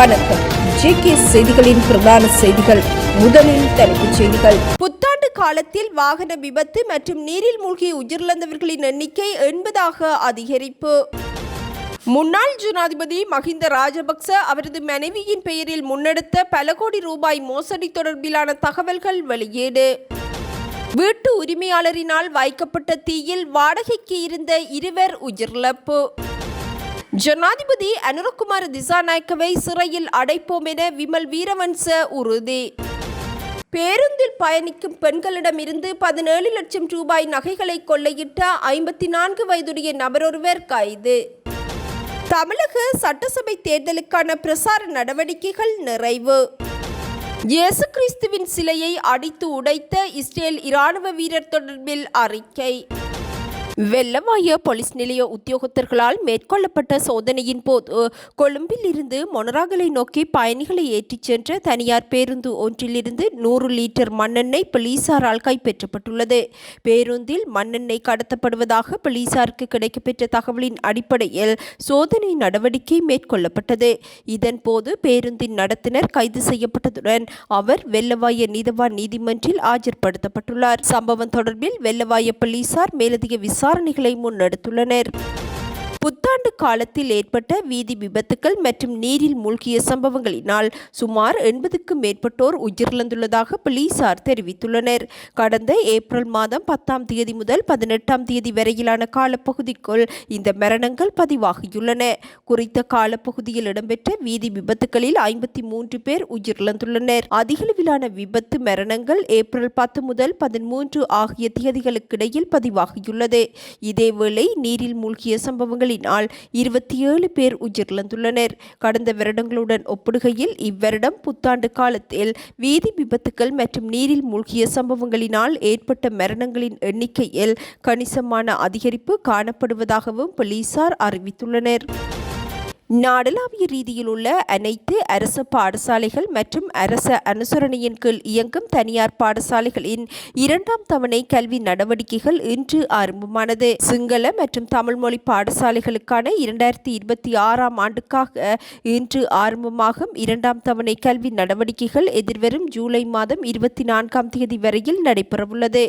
வணக்கம். ஜேகே செய்திகளின் பிரதான செய்திகள். முதலில் தலைப்புச் செய்திகள். புத்தாண்டு காலத்தில் வாகன விபத்து மற்றும் நீரில் மூழ்கி உயிரிழந்தவர்களின் எண்ணிக்கை 80ஆக அதிகரிப்பு. முன்னாள் ஜனாதிபதி மஹிந்த ராஜபக்ச அவரது மனைவியின் பெயரில் முன்னெடுத்த பல கோடி ரூபாய் மோசடி தொடர்பிலான தகவல்கள் வெளியீடு. வீட்டு உரிமையாளரினால் வைக்கப்பட்ட தீயில் வாடகைக்கு இருந்த 2 உயிரிழப்பு. ஜனாதிபதி அனுரகுமார திசாநாயக்கவை சிறையில் அடைப்போம் என விமல் வீரவன்ச உறுதி. பேருந்தில் பயணிக்கும் பெண்களிடமிருந்து 17 லட்சம் ரூபாய் நகைகளை கொள்ளையிட்ட 54 வயதுடைய நபரொருவர் கைது. தமிழக சட்டசபை தேர்தலுக்கான பிரசார நடவடிக்கைகள் நிறைவு. இயேசு கிறிஸ்துவின் சிலையை அடித்து உடைத்த இஸ்ரேல் இராணுவ வீரர் தொடர்பில் அறிக்கை. வெள்ளவாய போலீஸ் நிலைய உத்தியோகத்தர்களால் மேற்கொள்ளப்பட்ட சோதனையின் போது கொழும்பில் இருந்து மொனராகலை நோக்கி பயணிகளை ஏற்றிச் சென்ற தனியார் பேருந்து ஒன்றிலிருந்து 100 லிட்டர் மண்ணெண்ணெய் போலீசாரால் கைப்பற்றப்பட்டுள்ளது. பேருந்தில் மண்ணெண்ணெய் கடத்தப்படுவதாக போலீசாருக்கு கிடைக்கப்பெற்ற தகவலின் அடிப்படையில் சோதனை நடவடிக்கை மேற்கொள்ளப்பட்டது. இதன்போது பேருந்தின் நடத்துனர் கைது செய்யப்பட்டதுடன் அவர் வெள்ளவாய நீதவான் நீதிமன்றில் ஆஜர்படுத்தப்பட்டுள்ளார். சம்பவம் தொடர்பில் வெள்ளவாய போலீசார் மேலதிக விசாரணைகளை முன்னெடுத்துள்ளனர். புத்தாண்டு காலத்தில் ஏற்பட்ட வீதி விபத்துக்கள் மற்றும் நீரில் மூழ்கிய சம்பவங்களினால் சுமார் 80க்கும் மேற்பட்டோர் உயிரிழந்துள்ளதாக போலீசார் தெரிவித்துள்ளனர். கடந்த ஏப்ரல் மாதம் 10ஆம் தேதி முதல் 18ஆம் தேதி வரையிலான காலப்பகுதிக்குள் இந்த மரணங்கள் பதிவாகியுள்ளன. குறித்த காலப்பகுதியில் இடம்பெற்ற வீதி விபத்துக்களில் 53 பேர் உயிரிழந்துள்ளனர். அதிகளவிலான விபத்து மரணங்கள் ஏப்ரல் 10 முதல் 13 ஆகிய தேதிகளுக்கிடையில் பதிவாகியுள்ளது. இதேவேளை நீரில் மூழ்கிய சம்பவங்களில் 27 பேர் உயிரிழந்துள்ளனர். கடந்த வருடங்களுடன் ஒப்பிடுகையில் இவ்வருடம் புத்தாண்டு காலத்தில் வீதி விபத்துக்கள் மற்றும் நீரில் மூழ்கிய சம்பவங்களினால் ஏற்பட்ட மரணங்களின் எண்ணிக்கையில் கணிசமான அதிகரிப்பு காணப்படுவதாகவும் போலீசார் அறிவித்துள்ளனர். நாடளாவிய ரீதியில் உள்ள அனைத்து அரச பாடசாலைகள் மற்றும் அரச அனுசரணையின் கீழ் இயங்கும் தனியார் பாடசாலைகளின் 2ஆம் தவணை கல்வி நடவடிக்கைகள் இன்று ஆரம்பமானது. சிங்கள மற்றும் தமிழ் மொழி பாடசாலைகளுக்கான 2026ஆம் ஆண்டுக்காக இன்று ஆரம்பமாகும் 2ஆம் தவணை கல்வி நடவடிக்கைகள் எதிர்வரும் ஜூலை மாதம் 24ஆம் தேதி வரையில் நடைபெறவுள்ளது.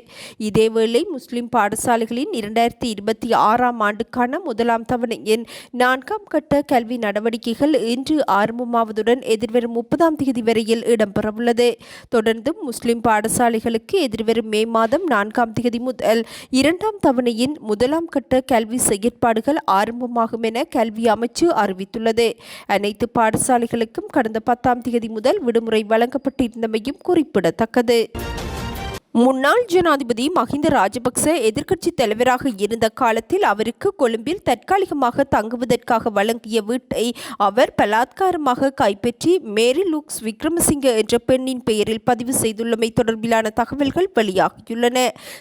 இதேவேளை முஸ்லிம் பாடசாலைகளின் 2026ஆம் ஆண்டுக்கான 1ஆம் தவணையின் 4ஆம் கட்ட கல்வி நடவடிக்கைகள் இன்று ஆரம்பமாவதுடன் எதிர்வரும் 30ஆம் தேதி வரையில் இடம்பெறவுள்ளது. தொடர்ந்து முஸ்லிம் பாடசாலைகளுக்கு எதிர்வரும் மே மாதம் 4ஆம் தேதி முதல் 2ஆம் தவணையின் 1ஆம் கட்ட கல்வி செயற்பாடுகள் ஆரம்பமாகும் என கல்வி அமைச்சு அறிவித்துள்ளது. அனைத்து பாடசாலைகளுக்கும் கடந்த 10ஆம் தேதி முதல் விடுமுறை வழங்கப்பட்டிருந்தமையும் குறிப்பிடத்தக்கது. முன்னாள் ஜனாதிபதி மஹிந்த ராஜபக்ச எதிர்க்கட்சி தலைவராக இருந்த காலத்தில் அவருக்கு கொழும்பில் தற்காலிகமாக தங்குவதற்காக வழங்கிய வீட்டை அவர் பலாத்காரமாக கைப்பற்றி மேரி லூக்ஸ் விக்ரமசிங்க என்ற பெண்ணின் பெயரில் பதிவு செய்துள்ளமை தொடர்பிலான தகவல்கள் வெளியாகியுள்ளன.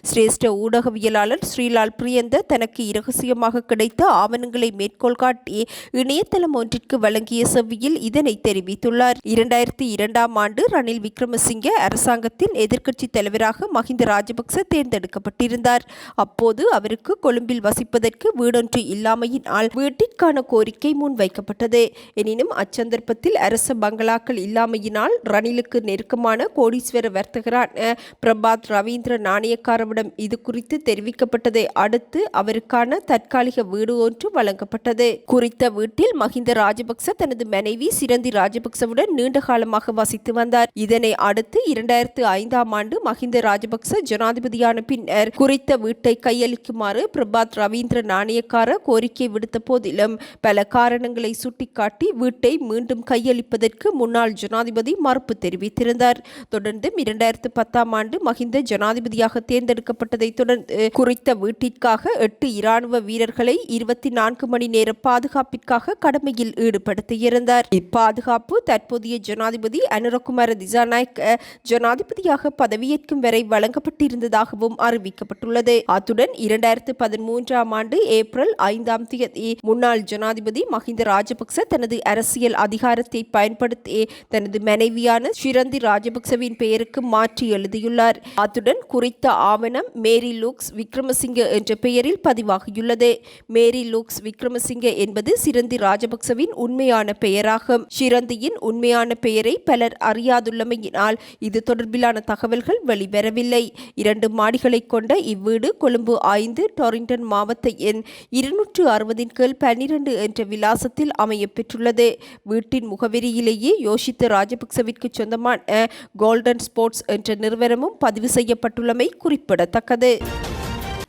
சிரேஷ்ட ஊடகவியலாளர் ஸ்ரீலால் பிரியந்த தனக்கு இரகசியமாக கிடைத்த ஆவணங்களை மேற்கோள் காட்டி இணையதளம் ஒன்றிற்கு வழங்கிய செவ்வியில் இதனை தெரிவித்துள்ளார். 2002ஆம் ஆண்டு ரணில் விக்ரமசிங்க அரசாங்கத்தின் எதிர்க்கட்சி தலைவராக மஹிந்த ராஜபக்ச தேர்ந்தெடுக்கப்பட்டிருந்தார். அப்போது அவருக்கு கொழும்பில் வசிப்பதற்கு வீடொன்று இல்லாமையினால் வீட்டிற்கான கோரிக்கை முன்வைக்கப்பட்டது. எனினும் அச்சந்தர்ப்பத்தில் அரச பங்களாக்கள் இல்லாமையினால் ரணிலுக்கு நெருக்கமான கோடீஸ்வர வர்த்தகரான பிரபாத் ரவீந்திர நாணயக்காரவிடம் இது குறித்து தெரிவிக்கப்பட்டதை அடுத்து அவருக்கான தற்காலிக வீடு ஒன்று வழங்கப்பட்டது. குறித்த வீட்டில் மஹிந்த ராஜபக்ச தனது மனைவி சிரந்தி ராஜபக்சவுடன் நீண்ட காலமாக வசித்து வந்தார். இதனை அடுத்து 2005ஆம் ஆண்டு மஹிந்த ராஜபக்ச ஜனாதிபதியான பின்னர் குறித்த வீட்டை கையளிக்குமாறு பிரபாத் ரவீந்திர நாணயக்கார கோரிக்கை விடுத்த போதிலும் பல காரணங்களை சுட்டிக்காட்டி வீட்டை மீண்டும் கையளிப்பதற்கு முன்னாள் ஜனாதிபதி மறுப்பு தெரிவித்திருந்தார். தொடர்ந்து 2010ஆம் ஆண்டு மஹிந்த ஜனாதிபதியாக தேர்ந்தெடுக்கப்பட்டதை தொடர்ந்து குறித்த வீட்டிற்காக 8 இராணுவ வீரர்களை 24 மணி நேர பாதுகாப்பிற்காக கடமையில் ஈடுபடுத்தியிருந்தார். இப்பாதுகாப்பு தற்போதைய ஜனாதிபதி அனுரகுமார திசாநாயக்க ஜனாதிபதியாக பதவியேற்கும் வரை வழங்கப்பட்டிருந்ததாகவும் அறிவிக்கப்பட்டுள்ளது. அத்துடன் 2013ஆம் ஆண்டு ஏப்ரல் 5ஆம் தேதி முன்னாள் ஜனாதிபதி மஹிந்த ராஜபக்ச தனது அரசியல் அதிகாரத்தை பயன்படுத்தி தனது மனைவியான ஷிரந்தி ராஜபக்சவின் பெயருக்கு மாற்றி எழுதியுள்ளார். அத்துடன் குறித்த ஆவணம் மேரி லூக்ஸ் விக்ரமசிங்க என்ற பெயரில் பதிவாகியுள்ளது. மேரி லூக்ஸ் விக்ரமசிங்க என்பது ஷிரந்தி ராஜபக்சவின் உண்மையான பெயராகும். ஷிரந்தியின் உண்மையான பெயரை பலர் அறியாதுள்ளமையினால் இது தொடர்பிலான தகவல்கள் வெளிவரவில்லை. 2 மாடிகளை கொண்ட இவ்வீடு கொழும்பு 5 டொரிண்டன் மாவட்ட எண் 260 கீழ் 12 என்ற விலாசத்தில் அமையப்பெற்றுள்ளது. வீட்டின் முகவரியிலேயே யோஷித்த ராஜபக்சவிற்கு சொந்தமான கோல்டன் ஸ்போர்ட்ஸ் என்ற நிறுவனமும் பதிவு செய்யப்பட்டுள்ளமை குறிப்பிடத்தக்கது.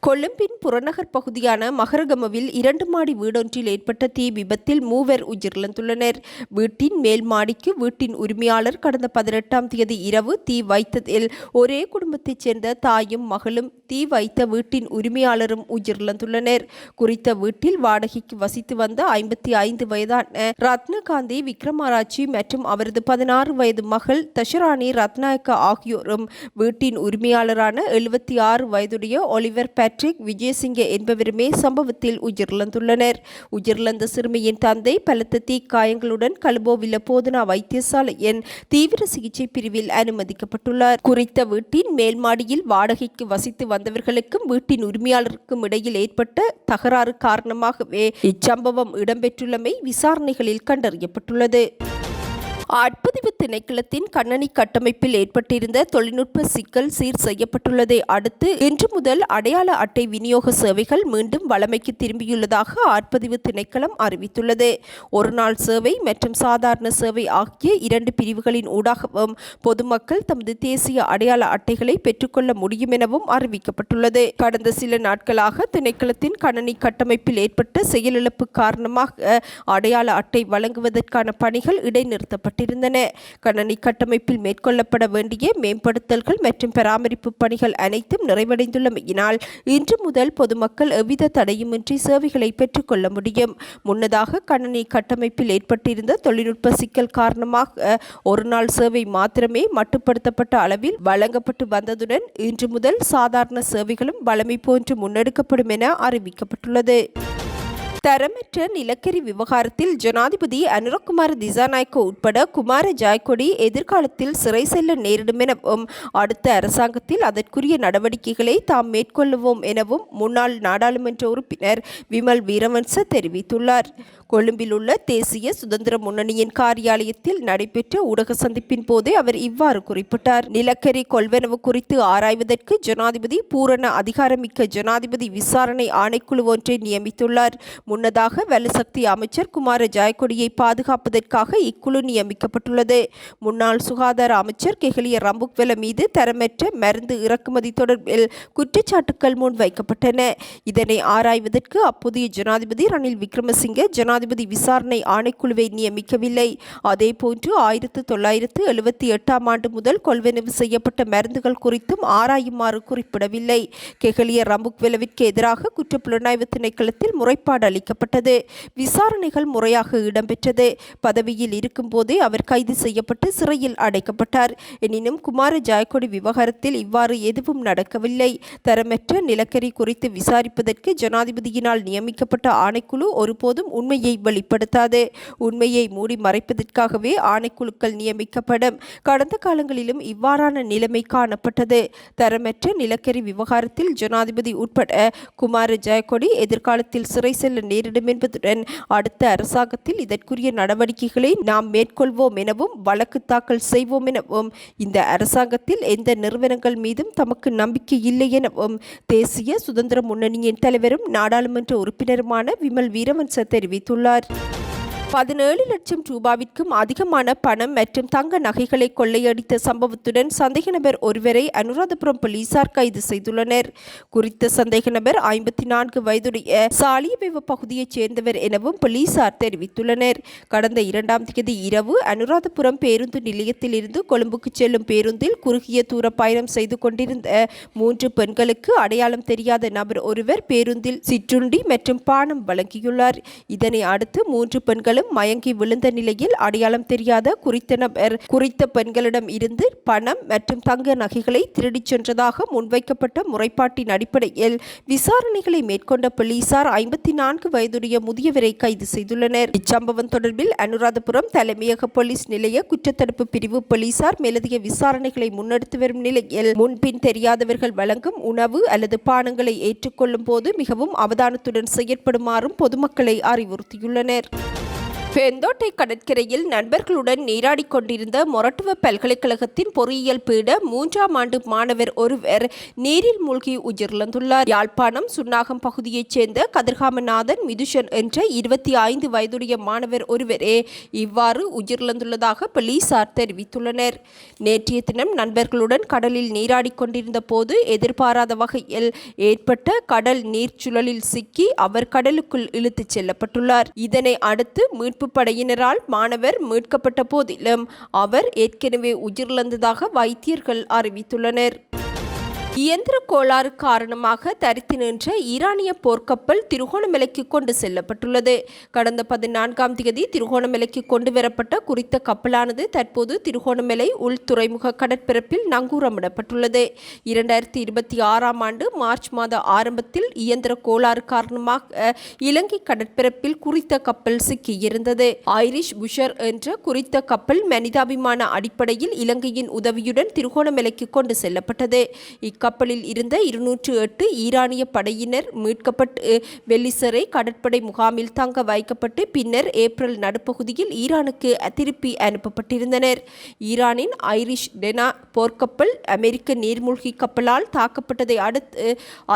கொழும்பின் புறநகர் பகுதியான மகரகமவில் 2 மாடி வீடொன்றில் ஏற்பட்ட தீ விபத்தில் 3 உயிரிழந்துள்ளனர். வீட்டின் மேல் மாடிக்கு வீட்டின் உரிமையாளர் கடந்த 18ஆம் தேதி இரவு தீ வைத்ததில் ஒரே குடும்பத்தைச் சேர்ந்த தாயும் மகளும், தீ வைத்த வீட்டின் உரிமையாளரும் உயிரிழந்துள்ளனர். குறித்த வீட்டில் வாடகைக்கு வசித்து வந்த 55 வயதான ரத்னகாந்தி விக்ரமாராட்சி மற்றும் அவரது 16 வயது மகள் தஷராணி ரத்நாயக்க ஆகியோரும் வீட்டின் உரிமையாளரான 76 வயதுடைய ஒலிவர் விஜயசிங்க என்பவருமே சம்பவத்தில் உயிரிழந்துள்ளனர். உயிரிழந்த சிறுமியின் தந்தை பலத்த தீக்காயங்களுடன் கலுபோவில போதனா வைத்தியசாலையின் தீவிர சிகிச்சை பிரிவில் அனுமதிக்கப்பட்டுள்ளார். குறித்த வீட்டின் மேல் மாடியில் வாடகைக்கு வசித்து வந்தவர்களுக்கும் வீட்டின் உரிமையாளருக்கும் இடையில் ஏற்பட்ட தகராறு காரணமாகவே இச்சம்பவம் இடம்பெற்றுள்ளமை விசாரணைகளில் கண்டறியப்பட்டுள்ளது. ஆட்பதிவு திணைக்களத்தின் கண்ணனி கட்டமைப்பில் ஏற்பட்டிருந்த தொழில்நுட்ப சிக்கல் சீர் செய்யப்பட்டுள்ளதை அடுத்து இன்று முதல் அடையாள அட்டை விநியோக சேவைகள் மீண்டும் வழமைக்கு திரும்பியுள்ளதாக ஆட்பதிவு திணைக்களம் அறிவித்துள்ளது. ஒருநாள் சேவை மற்றும் சாதாரண சேவை ஆகிய 2 பிரிவுகளின் ஊடாகவும் பொதுமக்கள் தமது தேசிய அடையாள அட்டைகளை பெற்றுக்கொள்ள முடியும் எனவும் அறிவிக்கப்பட்டுள்ளது. கடந்த சில நாட்களாக திணைக்களத்தின் கண்ணனி கட்டமைப்பில் ஏற்பட்ட செயலிழப்பு காரணமாக அடையாள அட்டை வழங்குவதற்கான பணிகள் இடைநிறுத்தப்பட்டன. கணனி கட்டமைப்பில் மேற்கொள்ளப்பட வேண்டிய மேம்படுத்தல்கள் மற்றும் பராமரிப்பு பணிகள் அனைத்தும் நிறைவடைந்துள்ளமையினால் இன்று முதல் பொதுமக்கள் எவ்வித தடையுமின்றி சேவைகளை பெற்றுக்கொள்ள முடியும். முன்னதாக கணனி கட்டமைப்பில் ஏற்பட்டிருந்த தொழில்நுட்ப சிக்கல் காரணமாக ஒருநாள் சேவை மாத்திரமே மட்டுப்படுத்தப்பட்ட அளவில் வழங்கப்பட்டு வந்ததுடன் இன்று முதல் சாதாரண சேவைகளும் வழமை போன்று முன்னெடுக்கப்படும் என அறிவிக்கப்பட்டுள்ளது. தரமற்ற நிலக்கரி விவகாரத்தில் ஜனாதிபதி அனுரகுமார திசாநாயக்க உட்பட குமார ஜாய்கொடி எதிர்காலத்தில் சிறை செல்ல நேரிடும் எனவும் அடுத்த அரசாங்கத்தில் அதற்குரிய நடவடிக்கைகளை தாம் மேற்கொள்ளுவோம் எனவும் முன்னாள் நாடாளுமன்ற உறுப்பினர் விமல் வீரவன்ச தெரிவித்துள்ளார். கொழும்பில் உள்ள தேசிய சுதந்திர முன்னணியின் காரியாலயத்தில் நடைபெற்ற ஊடக சந்திப்பின் போதே அவர் இவ்வாறு குறிப்பிட்டார். நிலக்கரி கொள்வனவு குறித்து ஆராய்வதற்கு ஜனாதிபதி பூரண அதிகாரமிக்க ஜனாதிபதி விசாரணை ஆணைக்குழு ஒன்றை நியமித்துள்ளார். முன்னதாக வலுசக்தி அமைச்சர் குமார ஜாய்கொடியை பாதுகாப்பதற்காக இக்குழு நியமிக்கப்பட்டுள்ளது. முன்னாள் சுகாதார அமைச்சர் கெஹலிய ரம்புக்வெல மீது தரமற்ற மருந்து இறக்குமதி தொடர்பில் குற்றச்சாட்டுக்கள் முன்வைக்கப்பட்டன. இதனை ஆராய்வதற்கு அப்போதைய ஜனாதிபதி ரணில் விக்ரமசிங்க ஜனாதிபதி விசாரணை ஆணைக்குழுவை நியமிக்கவில்லை. அதேபோன்று 1978ஆம் ஆண்டு முதல் கொள்வனவு செய்யப்பட்ட மருந்துகள் குறித்தும் ஆராயுமாறு குறிப்பிடவில்லை. கெஹலிய ரம்புக்வெலவிற்கு எதிராக குற்றப்புலனாய்வு திணைக்களத்தில் முறைப்பாடு அளிக்கப்பட்டது. விசாரணைகள் முறையாக இடம்பெற்றது. பதவியில் இருக்கும் போதே அவர் கைது செய்யப்பட்டு சிறையில் அடைக்கப்பட்டார். எனினும் குமார ஜாய்கொடி விவகாரத்தில் இவ்வாறு எதுவும் நடக்கவில்லை. தரமற்ற நிலக்கரி குறித்து விசாரிப்பதற்கு ஜனாதிபதியினால் நியமிக்கப்பட்ட ஆணைக்குழு ஒருபோதும் உண்மையை வெளிப்படுத்தாது. உண்மையை மூடி மறைப்பதற்காகவே ஆணைக்குழுக்கள் நியமிக்கப்படும். கடந்த காலங்களிலும் இவ்வாறான நிலைமை காணப்பட்டது. தரமற்ற நிலக்கரி விவகாரத்தில் ஜனாதிபதி உட்பட குமார ஜாய்கொடி எதிர்காலத்தில் சிறை செல்ல நேரிடும் என்பதுடன் அடுத்த அரசாங்கத்தில் இதற்குரிய நடவடிக்கைகளை நாம் மேற்கொள்வோம் எனவும் வழக்கு தாக்கல் செய்வோம் எனவும் இந்த அரசாங்கத்தில் எந்த நிறுவனங்கள் மீதும் தமக்கு நம்பிக்கை இல்லை எனவும் தேசிய சுதந்திர முன்னணியின் தலைவரும் நாடாளுமன்ற உறுப்பினருமான விமல் வீரவன்ச தெரிவித்துள்ளார். 17 லட்சம் ரூபாவிற்கும் அதிகமான பணம் மற்றும் தங்க நகைகளை கொள்ளையடித்த சம்பவத்துடன் சந்தேக நபர் ஒருவரை அனுராதபுரம் போலீசார் கைது செய்துள்ளனர். குறித்த சந்தேக நபர் 54 வயதுடைய சாலியவேவ பகுதியைச் சேர்ந்தவர் எனவும் போலீசார் தெரிவித்துள்ளனர். கடந்த 2ஆம் தேதி இரவு அனுராதபுரம் பேருந்து நிலையத்தில் இருந்து கொழும்புக்கு செல்லும் பேருந்தில் குறுகிய தூர பயணம் செய்து கொண்டிருந்த 3 பெண்களுக்கு அடையாளம் தெரியாத நபர் ஒருவர் பேருந்தில் சிற்றுண்டி மற்றும் பானம் வழங்கியுள்ளார். இதனை அடுத்து 3 பெண்களும் போதிலும் மயங்கி விழுந்த நிலையில் அடையாளம் தெரியாத குறித்த நபர் குறித்த பெண்களிடம் இருந்து பணம் மற்றும் தங்க நகைகளை திருடிச் சென்றதாக முன்வைக்கப்பட்ட முறைப்பாட்டின் அடிப்படையில் விசாரணைகளை மேற்கொண்ட போலீசார் 54 வயதுடைய முதியவரை கைது செய்துள்ளனர். இச்சம்பவம் தொடர்பில் அனுராதபுரம் தலைமையக போலீஸ் நிலைய குற்றத்தடுப்பு பிரிவு போலீசார் மேலதிக விசாரணைகளை முன்னெடுத்து வரும் நிலையில் முன்பின் தெரியாதவர்கள் வழங்கும் உணவு அல்லது பானங்களை ஏற்றுக்கொள்ளும் போது மிகவும் அவதானத்துடன் செயற்படுமாறும் பொதுமக்களை அறிவுறுத்தியுள்ளனர். பெந்தோட்டை கடற்கரையில் நண்பர்களுடன் நீராடிக் கொண்டிருந்த மொரட்டுவ பல்கலைக்கழகத்தின் பொறியியல் பீட 3ஆம் ஆண்டு மாணவர் ஒருவர் நீரில் மூழ்கி உயிரிழந்துள்ளார். யாழ்ப்பாணம் சுன்னாகம் பகுதியைச் சேர்ந்த கதிர்காமநாதன் மிதுஷன் என்ற 25 வயதுடைய மாணவர் ஒருவரே இவ்வாறு உயிரிழந்துள்ளதாக போலீசார் தெரிவித்துள்ளனர். நேற்றைய தினம் நண்பர்களுடன் கடலில் நீராடிக் கொண்டிருந்த போது எதிர்பாராத வகையில் ஏற்பட்ட கடல் நீர்ச்சுழலில் சிக்கி அவர் கடலுக்குள் இழுத்துச் செல்லப்பட்டுள்ளார். இதனை அடுத்து மீட்பு படையினரால் மாணவர் மீட்கப்பட்ட போதிலும் அவர் ஏற்கனவே உயிரிழந்ததாக வைத்தியர்கள் அறிவித்துள்ளனர். இயந்திர கோளாறு காரணமாக தரித்து நின்ற ஈரானிய போர்க்கப்பல் திருகோணமலைக்கு கொண்டு செல்லப்பட்டுள்ளது. கடந்த 14ஆம் தேதி திருகோணமலைக்கு கொண்டு வரப்பட்ட குறித்த கப்பலானது தற்போது திருகோணமலை உள்துறைமுக கடற்பரப்பில் நங்கூரமிடப்பட்டுள்ளது. 2026ஆம் ஆண்டு மார்ச் மாத ஆரம்பத்தில் இயந்திர கோளாறு காரணமாக இலங்கை கடற்பரப்பில் குறித்த கப்பல் சிக்கியிருந்தது. ஐரிஷ் புஷர் என்ற குறித்த கப்பல் மனிதாபிமான அடிப்படையில் இலங்கையின் உதவியுடன் திருகோணமலைக்கு கொண்டு செல்லப்பட்டது. கப்பலில் இருந்த 208 ஈரானிய படையினர் மீட்கப்பட்டு வெள்ளிசரை கடற்படை முகாமில் தங்க வைக்கப்பட்டு பின்னர் ஏப்ரல் நடுப்பகுதியில் ஈரானுக்கு திருப்பி அனுப்பப்பட்டிருந்தனர். ஈரானின் ஐரிஷ் டெனா போர்க்கப்பல் அமெரிக்க நீர்மூழ்கி கப்பலால் தாக்கப்பட்டதை அடுத்து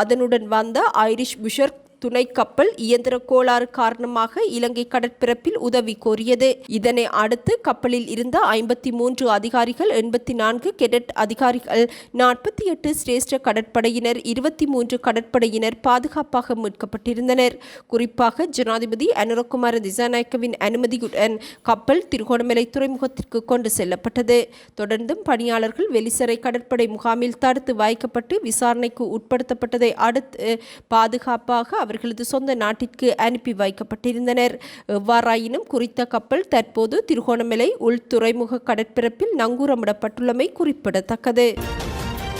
அதனுடன் வந்த ஐரிஷ் புஷர் துணை கப்பல் இயந்திர கோளாறு காரணமாக இலங்கை கடற்பரப்பில் உதவி கோரியது. இதனை அடுத்து கப்பலில் இருந்த 53 அதிகாரிகள், 84 கெடட் அதிகாரிகள், 48 சிரேஷ்ட கடற்படையினர், 23 கடற்படையினர் பாதுகாப்பாக மீட்கப்பட்டிருந்தனர். குறிப்பாக ஜனாதிபதி அனுரகுமார திசாநாயக்கவின் அனுமதியுடன் கப்பல் திருகோணமலை துறைமுகத்திற்கு கொண்டு செல்லப்பட்டது. தொடர்ந்தும் பணியாளர்கள் வெலிசரை கடற்படை முகாமில் தடுத்து வைக்கப்பட்டு விசாரணைக்கு உட்படுத்தப்பட்டதை அடுத்து பாதுகாப்பாக அவர்களது சொந்த நாட்டிற்கு அனுப்பி வைக்கப்பட்டிருந்தனர். எவ்வாறாயினும் குறித்த கப்பல் தற்போது திருகோணமலை உள்துறைமுக கடற்பரப்பில் நங்கூரமிடப்பட்டுள்ளமை குறிப்பிடத்தக்கது.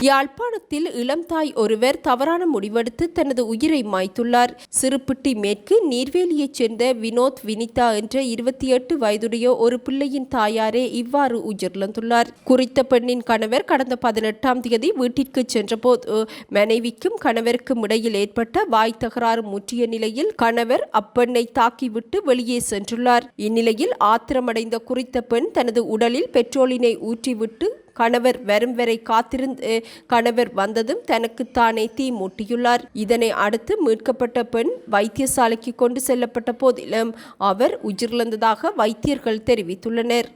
யாழ்ப்பாணத்தில் இளம் தாய் ஒருவர் தவறான முடிவெடுத்து தனது உயிரை மாய்த்துள்ளார். சிறுப்பிட்டி மேற்கு நீர்வேலியைச் சேர்ந்த வினோத் வினிதா என்ற 28 வயதுடைய ஒரு பிள்ளையின் தாயாரே இவ்வாறு உயிரிழந்துள்ளார். குறித்த பெண்ணின் கணவர் கடந்த 18ஆம் தேதி வீட்டிற்கு சென்றபோது மனைவிக்கும் கணவருக்கும் இடையில் ஏற்பட்ட வாய் தகராறு முற்றிய நிலையில் கணவர் அப்பெண்ணை தாக்கிவிட்டு வெளியே சென்றுள்ளார். இந்நிலையில் ஆத்திரமடைந்த குறித்த பெண் தனது உடலில் பெட்ரோலினை ஊற்றிவிட்டு கணவர் வரும் வரை காத்திருந்து கணவர் வந்ததும் தனக்குத்தானே தீ மூட்டியுள்ளார். இதனை அடுத்து மீட்கப்பட்ட பெண் வைத்தியசாலைக்கு கொண்டு செல்லப்பட்ட போதிலும் அவர் உயிரிழந்ததாக வைத்தியர்கள் தெரிவித்துள்ளனர்.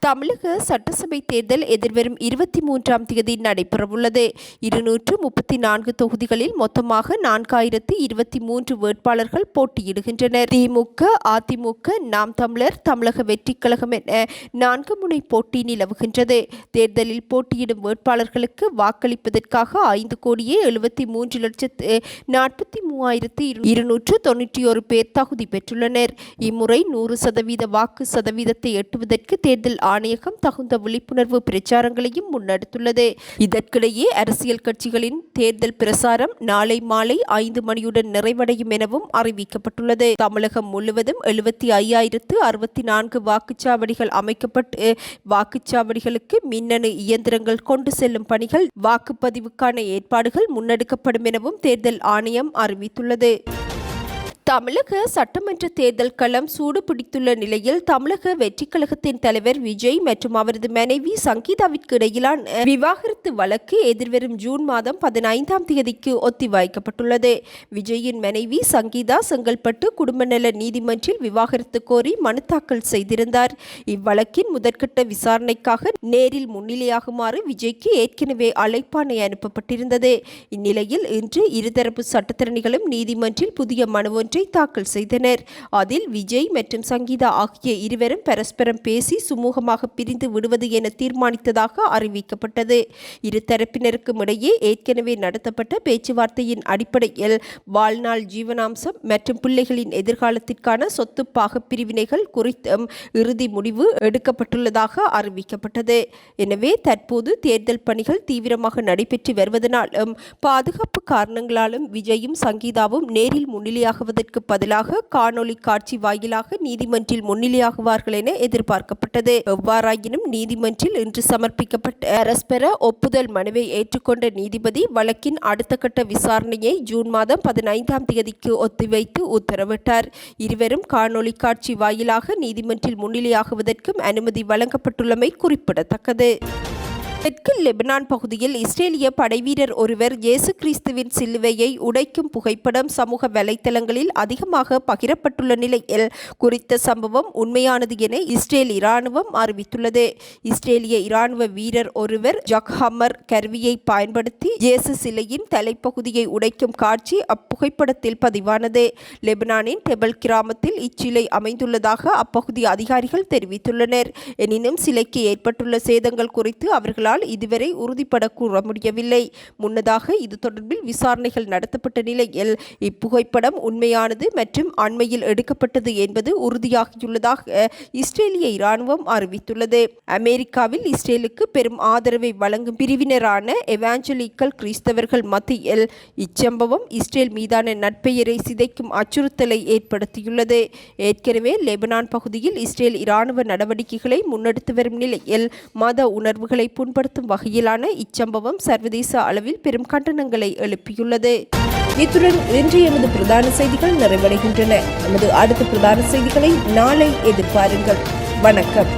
தமிழக சட்டசபை தேர்தல் எதிர்வரும் 23ஆம் தேதி நடைபெறவுள்ளது. 234 தொகுதிகளில் மொத்தமாக 4023 வேட்பாளர்கள் போட்டியிடுகின்றனர். திமுக, அதிமுக, நாம் தமிழர், தமிழக வெற்றிக் கழகம் என 4 முனை போட்டி நிலவுகின்றது. தேர்தலில் போட்டியிடும் வேட்பாளர்களுக்கு வாக்களிப்பதற்காக 5,73,43,291 பேர் தகுதி பெற்றுள்ளனர். இம்முறை 100% வாக்கு சதவீதத்தை எட்டுவதற்கு தேர்தல் ஆணையகம் தகுந்த விழிப்புணர்வு பிரச்சாரங்களையும் முன்னெடுத்துள்ளது. இதற்கிடையே அரசியல் கட்சிகளின் தேர்தல் பிரசாரம் நாளை மாலை 5 மணியுடன் நிறைவடையும் எனவும் அறிவிக்கப்பட்டுள்ளது. தமிழகம் முழுவதும் 75,064 வாக்குச்சாவடிகள் அமைக்கப்பட்டு வாக்குச்சாவடிகளுக்கு மின்னணு இயந்திரங்கள் கொண்டு செல்லும் பணிகள், வாக்குப்பதிவுக்கான ஏற்பாடுகள் முன்னெடுக்கப்படும் எனவும் தேர்தல் ஆணையம் அறிவித்துள்ளது. தமிழக சட்டமன்ற தேர்தல் களம் சூடு பிடித்துள்ள நிலையில் தமிழக வெற்றிக் கழகத்தின் தலைவர் விஜய் மற்றும் அவரது மனைவி சங்கீதாவிற்கு இடையிலான விவாகரத்து வழக்கு எதிர்வரும் ஜூன் மாதம் 15ஆம் தேதிக்கு ஒத்திவைக்கப்பட்டுள்ளது. விஜயின் மனைவி சங்கீதா செங்கல்பட்டு குடும்ப நல நீதிமன்றில் விவாகரத்து கோரி மனு தாக்கல் செய்திருந்தார். இவ்வழக்கின் முதற்கட்ட விசாரணைக்காக நேரில் முன்னிலையாகுமாறு விஜய்க்கு ஏற்கனவே அழைப்பாணை அனுப்பப்பட்டிருந்தது. இந்நிலையில் இன்று இருதரப்பு சட்டத்தரணிகளும் நீதிமன்றில் புதிய மனு ஒன்றை ஒன்றை தாக்கல் செய்தனர். அதில் விஜய் மற்றும் சங்கீதா ஆகிய இருவரும் பரஸ்பரம் பேசி சுமூகமாக பிரிந்து விடுவது என தீர்மானித்ததாக அறிவிக்கப்பட்டது. இரு தரப்பினருக்கும் இடையே ஏற்கனவே நடத்தப்பட்ட பேச்சுவார்த்தையின் அடிப்படையில் வாழ்நாள் ஜீவனாம்சம் மற்றும் பிள்ளைகளின் எதிர்காலத்திற்கான சொத்து பாக பிரிவினைகள் குறித்தும் இறுதி முடிவு எடுக்கப்பட்டுள்ளதாக அறிவிக்கப்பட்டது. எனவே தற்போது தேர்தல் பணிகள் தீவிரமாக நடைபெற்று வருவதனாலும் பாதுகாப்பு காரணங்களாலும் விஜயும் சங்கீதாவும் நேரில் முன்னிலையாகுவதற்கு பதிலாக காணொலி காட்சி வாயிலாக நீதிமன்றில் முன்னிலையாகுவார்கள் என எதிர்பார்க்கப்பட்டது. எவ்வாறாயினும் நீதிமன்றில் இன்று சமர்ப்பிக்கப்பட்ட பரஸ்பர ஒப்புதல் மனுவை ஏற்றுக்கொண்ட நீதிபதி வழக்கின் அடுத்த கட்ட விசாரணையை ஜூன் மாதம் 15ஆம் தேதிக்கு ஒத்திவைத்து உத்தரவிட்டார். இருவரும் காணொலி காட்சி வாயிலாக நீதிமன்றில் முன்னிலையாகுவதற்கும் அனுமதி வழங்கப்பட்டுள்ளமை குறிப்பிடத்தக்கது. தெற்கு லெபனான் பகுதியில் இஸ்ரேலிய படைவீரர் ஒருவர் இயேசு கிறிஸ்துவின் சிலுவையை உடைக்கும் புகைப்படம் சமூக வலைத்தளங்களில் அதிகமாக பகிரப்பட்டுள்ள நிலையில் குறித்த சம்பவம் உண்மையானது என இஸ்ரேல் இராணுவம் அறிவித்துள்ளது. இஸ்ரேலிய இராணுவ வீரர் ஒருவர் ஜக்ஹம்மர் கருவியை பயன்படுத்தி இயேசு சிலையின் தலைப்பகுதியை உடைக்கும் காட்சி அப்புகைப்படத்தில் பதிவானது. லெபனானின் டெபல் கிராமத்தில் இச்சிலை அமைந்துள்ளதாக அப்பகுதி அதிகாரிகள் தெரிவித்துள்ளனர். எனினும் சிலைக்கு ஏற்பட்டுள்ள சேதங்கள் குறித்து அவர்களால் இதுவரை உறுதிப்பட கூற முடியவில்லை. முன்னதாக இது தொடர்பில் விசாரணைகள் நடத்தப்பட்ட நிலையில் இப்புகைப்படம் உண்மையானது மற்றும் அண்மையில் எடுக்கப்பட்டது என்பது உறுதியாகியுள்ளதாக இஸ்ரேலிய இராணுவம் அறிவித்துள்ளது. அமெரிக்காவில் இஸ்ரேலுக்கு பெரும் ஆதரவை வழங்கும் பிரிவினரான எவாஞ்சலிக்கல் கிறிஸ்தவர்கள் மத்தியில் இச்சம்பவம் இஸ்ரேல் மீதான நற்பெயரை சிதைக்கும் அச்சுறுத்தலை ஏற்படுத்தியுள்ளது. ஏற்கனவே லெபனான் பகுதியில் இஸ்ரேல் இராணுவ நடவடிக்கைகளை முன்னெடுத்து வரும் நிலையில் மத உணர்வுகளை புண்படுத்தும் வகையிலான இச்சம்பவம் சர்வதேச அளவில் பெரும் கண்டனங்களை எழுப்பியுள்ளது. இத்துடன் இன்றைய எமது பிரதான செய்திகள் நிறைவடைகின்றன. நமது அடுத்த பிரதான செய்திகளை நாளை எதிர்பாருங்கள். வணக்கம்.